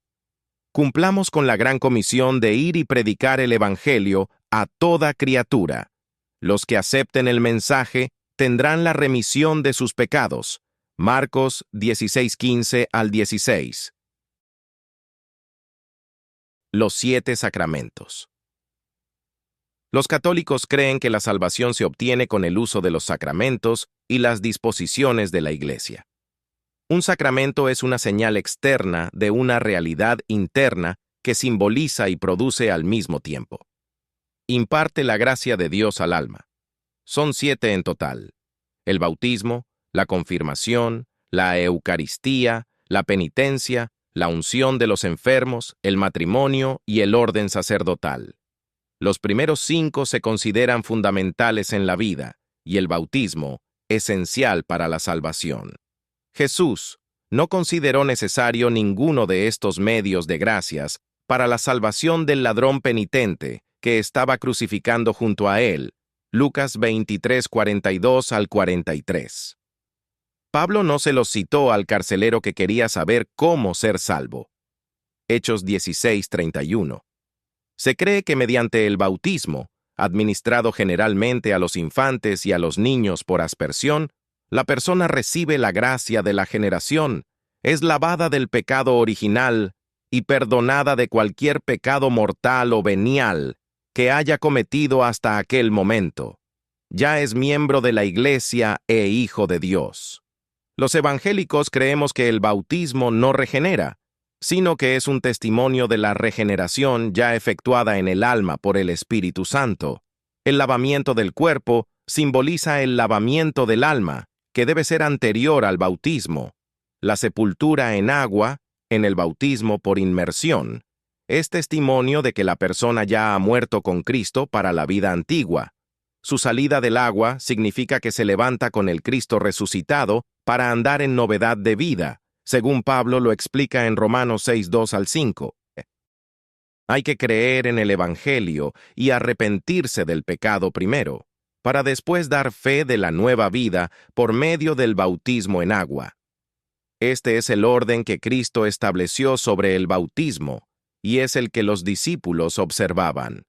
Cumplamos con la gran comisión de ir y predicar el Evangelio a toda criatura. Los que acepten el mensaje tendrán la remisión de sus pecados. Marcos 16, 15 al 16. Los 7 sacramentos. Los católicos creen que la salvación se obtiene con el uso de los sacramentos y las disposiciones de la Iglesia. Un sacramento es una señal externa de una realidad interna que simboliza y produce al mismo tiempo. Imparte la gracia de Dios al alma. Son 7 en total: el bautismo, la confirmación, la Eucaristía, la penitencia, la unción de los enfermos, el matrimonio y el orden sacerdotal. Los primeros 5 se consideran fundamentales en la vida y el bautismo esencial para la salvación. Jesús no consideró necesario ninguno de estos medios de gracias para la salvación del ladrón penitente que estaba crucificando junto a él. Lucas 23, 42 al 43. Pablo no se los citó al carcelero que quería saber cómo ser salvo. Hechos 16, 31. Se cree que mediante el bautismo, administrado generalmente a los infantes y a los niños por aspersión, la persona recibe la gracia de la generación, es lavada del pecado original y perdonada de cualquier pecado mortal o venial que haya cometido hasta aquel momento. Ya es miembro de la Iglesia e hijo de Dios. Los evangélicos creemos que el bautismo no regenera, sino que es un testimonio de la regeneración ya efectuada en el alma por el Espíritu Santo. El lavamiento del cuerpo simboliza el lavamiento del alma, que debe ser anterior al bautismo. La sepultura en agua, en el bautismo por inmersión, es testimonio de que la persona ya ha muerto con Cristo para la vida antigua. Su salida del agua significa que se levanta con el Cristo resucitado para andar en novedad de vida, según Pablo lo explica en Romanos 6, 2 al 5. Hay que creer en el Evangelio y arrepentirse del pecado primero, para después dar fe de la nueva vida por medio del bautismo en agua. Este es el orden que Cristo estableció sobre el bautismo, y es el que los discípulos observaban.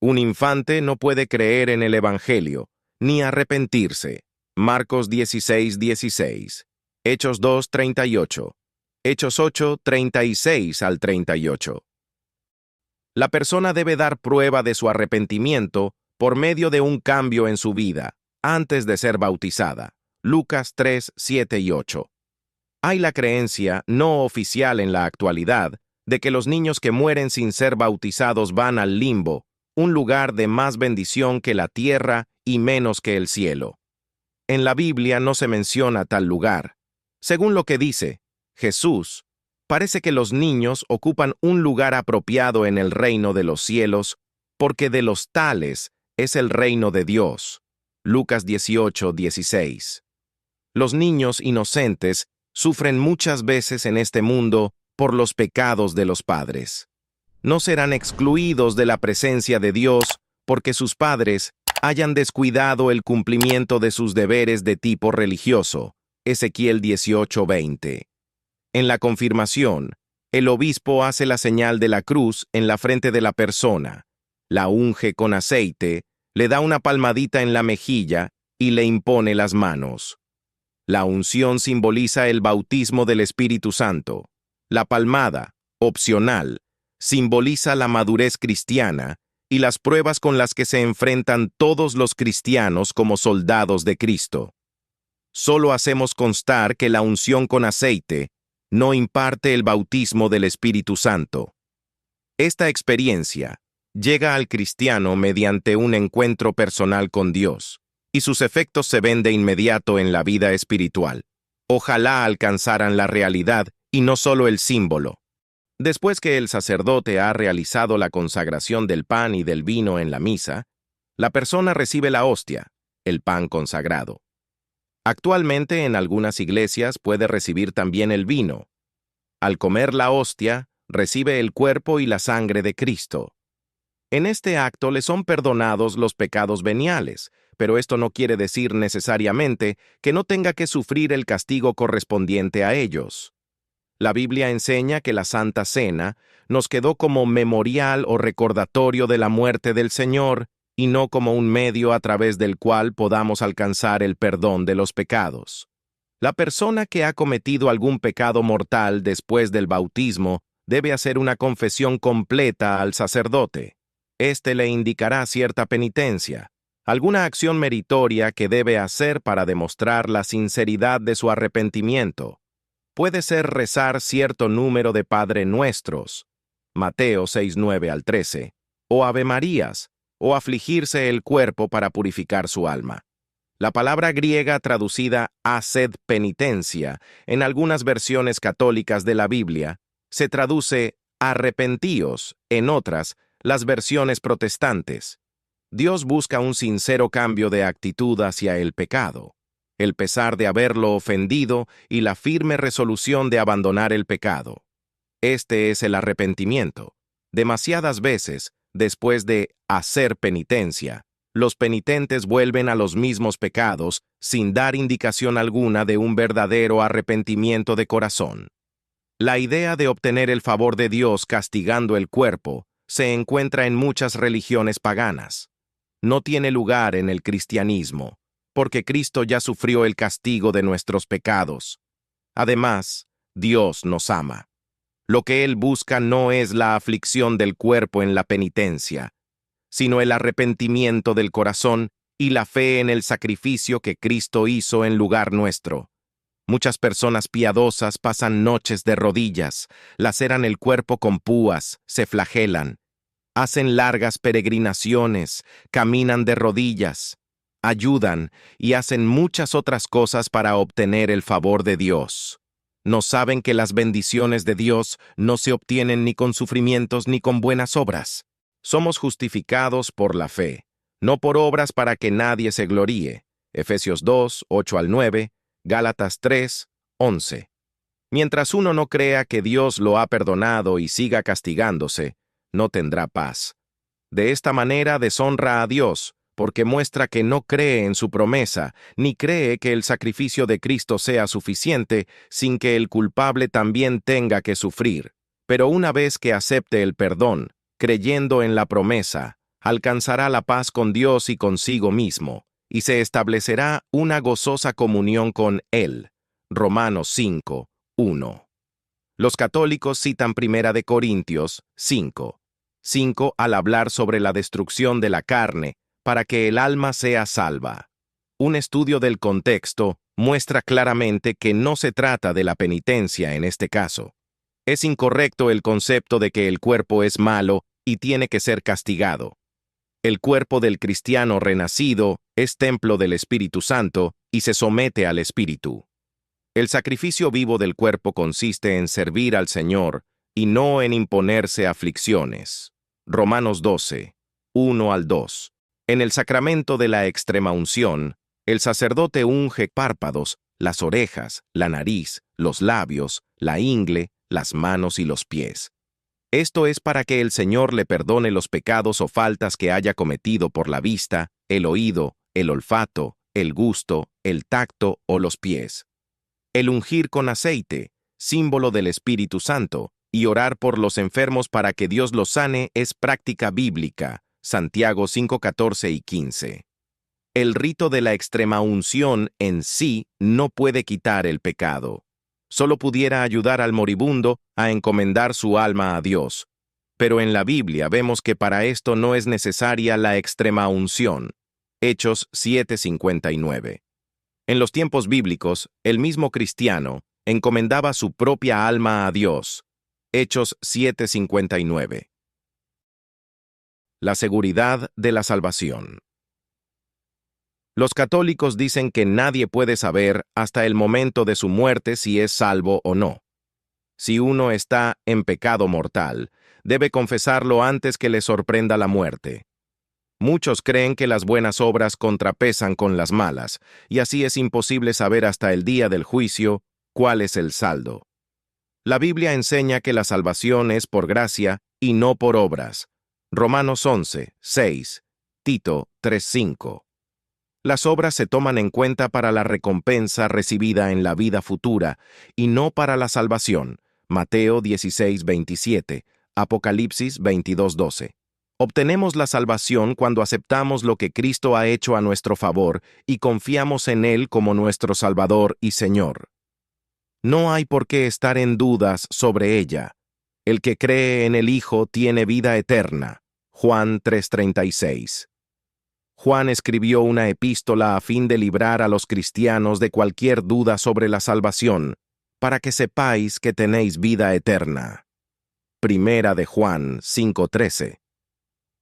Un infante no puede creer en el Evangelio, ni arrepentirse. Marcos 16, 16. Hechos 2, 38. Hechos 8, 36 al 38. La persona debe dar prueba de su arrepentimiento por medio de un cambio en su vida, antes de ser bautizada. Lucas 3, 7 y 8. Hay la creencia no oficial en la actualidad de que los niños que mueren sin ser bautizados van al limbo, un lugar de más bendición que la tierra y menos que el cielo. En la Biblia no se menciona tal lugar. Según lo que dice Jesús, parece que los niños ocupan un lugar apropiado en el reino de los cielos, porque de los tales es el reino de Dios. Lucas 18, 16. Los niños inocentes sufren muchas veces en este mundo por los pecados de los padres. No serán excluidos de la presencia de Dios porque sus padres hayan descuidado el cumplimiento de sus deberes de tipo religioso. Ezequiel 18, 20. En la confirmación, el obispo hace la señal de la cruz en la frente de la persona, la unge con aceite, le da una palmadita en la mejilla y le impone las manos. La unción simboliza el bautismo del Espíritu Santo. La palmada, opcional, simboliza la madurez cristiana y las pruebas con las que se enfrentan todos los cristianos como soldados de Cristo. Solo hacemos constar que la unción con aceite no imparte el bautismo del Espíritu Santo. Esta experiencia llega al cristiano mediante un encuentro personal con Dios, y sus efectos se ven de inmediato en la vida espiritual. Ojalá alcanzaran la realidad y no solo el símbolo. Después que el sacerdote ha realizado la consagración del pan y del vino en la misa, la persona recibe la hostia, el pan consagrado. Actualmente en algunas iglesias puede recibir también el vino. Al comer la hostia, recibe el cuerpo y la sangre de Cristo. En este acto le son perdonados los pecados veniales, pero esto no quiere decir necesariamente que no tenga que sufrir el castigo correspondiente a ellos. La Biblia enseña que la Santa Cena nos quedó como memorial o recordatorio de la muerte del Señor y no como un medio a través del cual podamos alcanzar el perdón de los pecados. La persona que ha cometido algún pecado mortal después del bautismo debe hacer una confesión completa al sacerdote. Este le indicará cierta penitencia, alguna acción meritoria que debe hacer para demostrar la sinceridad de su arrepentimiento. Puede ser rezar cierto número de Padre Nuestros, Mateo 6:9 al 13, o Ave Marías, o afligirse el cuerpo para purificar su alma. La palabra griega traducida haced penitencia en algunas versiones católicas de la Biblia se traduce arrepentíos en otras, las versiones protestantes. Dios busca un sincero cambio de actitud hacia el pecado, el pesar de haberlo ofendido y la firme resolución de abandonar el pecado. Este es el arrepentimiento. Demasiadas veces, después de hacer penitencia, los penitentes vuelven a los mismos pecados sin dar indicación alguna de un verdadero arrepentimiento de corazón. La idea de obtener el favor de Dios castigando el cuerpo se encuentra en muchas religiones paganas. No tiene lugar en el cristianismo, porque Cristo ya sufrió el castigo de nuestros pecados. Además, Dios nos ama. Lo que Él busca no es la aflicción del cuerpo en la penitencia, sino el arrepentimiento del corazón y la fe en el sacrificio que Cristo hizo en lugar nuestro. Muchas personas piadosas pasan noches de rodillas, laceran el cuerpo con púas, se flagelan, hacen largas peregrinaciones, caminan de rodillas, ayudan y hacen muchas otras cosas para obtener el favor de Dios. No saben que las bendiciones de Dios no se obtienen ni con sufrimientos ni con buenas obras. Somos justificados por la fe, no por obras para que nadie se gloríe. Efesios 2, 8 al 9, Gálatas 3, 11. Mientras uno no crea que Dios lo ha perdonado y siga castigándose, no tendrá paz. De esta manera deshonra a Dios, porque muestra que no cree en su promesa, ni cree que el sacrificio de Cristo sea suficiente sin que el culpable también tenga que sufrir. Pero una vez que acepte el perdón, creyendo en la promesa, alcanzará la paz con Dios y consigo mismo, y se establecerá una gozosa comunión con Él. Romanos 5, 1. Los católicos citan 1 Corintios 5, 5 al hablar sobre la destrucción de la carne para que el alma sea salva. Un estudio del contexto muestra claramente que no se trata de la penitencia en este caso. Es incorrecto el concepto de que el cuerpo es malo y tiene que ser castigado. El cuerpo del cristiano renacido es templo del Espíritu Santo y se somete al Espíritu. El sacrificio vivo del cuerpo consiste en servir al Señor y no en imponerse aflicciones. Romanos 12, 1 al 2. En el sacramento de la extremaunción, el sacerdote unge párpados, las orejas, la nariz, los labios, la ingle, las manos y los pies. Esto es para que el Señor le perdone los pecados o faltas que haya cometido por la vista, el oído, el olfato, el gusto, el tacto o los pies. El ungir con aceite, símbolo del Espíritu Santo, y orar por los enfermos para que Dios los sane es práctica bíblica. Santiago 5, 14 y 15. El rito de la extremaunción en sí no puede quitar el pecado. Solo pudiera ayudar al moribundo a encomendar su alma a Dios. Pero en la Biblia vemos que para esto no es necesaria la extremaunción. Hechos 7:59. En los tiempos bíblicos, el mismo cristiano encomendaba su propia alma a Dios. Hechos 7:59. La seguridad de la salvación. Los católicos dicen que nadie puede saber hasta el momento de su muerte si es salvo o no. Si uno está en pecado mortal, debe confesarlo antes que le sorprenda la muerte. Muchos creen que las buenas obras contrapesan con las malas, y así es imposible saber hasta el día del juicio cuál es el saldo. La Biblia enseña que la salvación es por gracia y no por obras. Romanos 11, 6, Tito 3:5. Las obras se toman en cuenta para la recompensa recibida en la vida futura y no para la salvación. Mateo 16:27, Apocalipsis 22:12. Obtenemos la salvación cuando aceptamos lo que Cristo ha hecho a nuestro favor y confiamos en Él como nuestro Salvador y Señor. No hay por qué estar en dudas sobre ella. El que cree en el Hijo tiene vida eterna. Juan 3:36. Juan escribió una epístola a fin de librar a los cristianos de cualquier duda sobre la salvación, para que sepáis que tenéis vida eterna. Primera de Juan 5:13.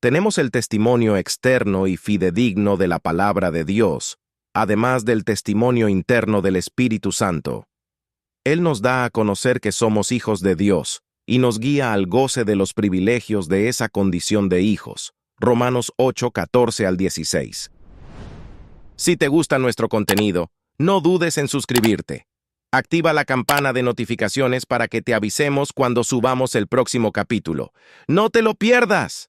Tenemos el testimonio externo y fidedigno de la palabra de Dios, además del testimonio interno del Espíritu Santo. Él nos da a conocer que somos hijos de Dios y nos guía al goce de los privilegios de esa condición de hijos. Romanos 8:14 al 16. Si te gusta nuestro contenido, no dudes en suscribirte. Activa la campana de notificaciones para que te avisemos cuando subamos el próximo capítulo. ¡No te lo pierdas!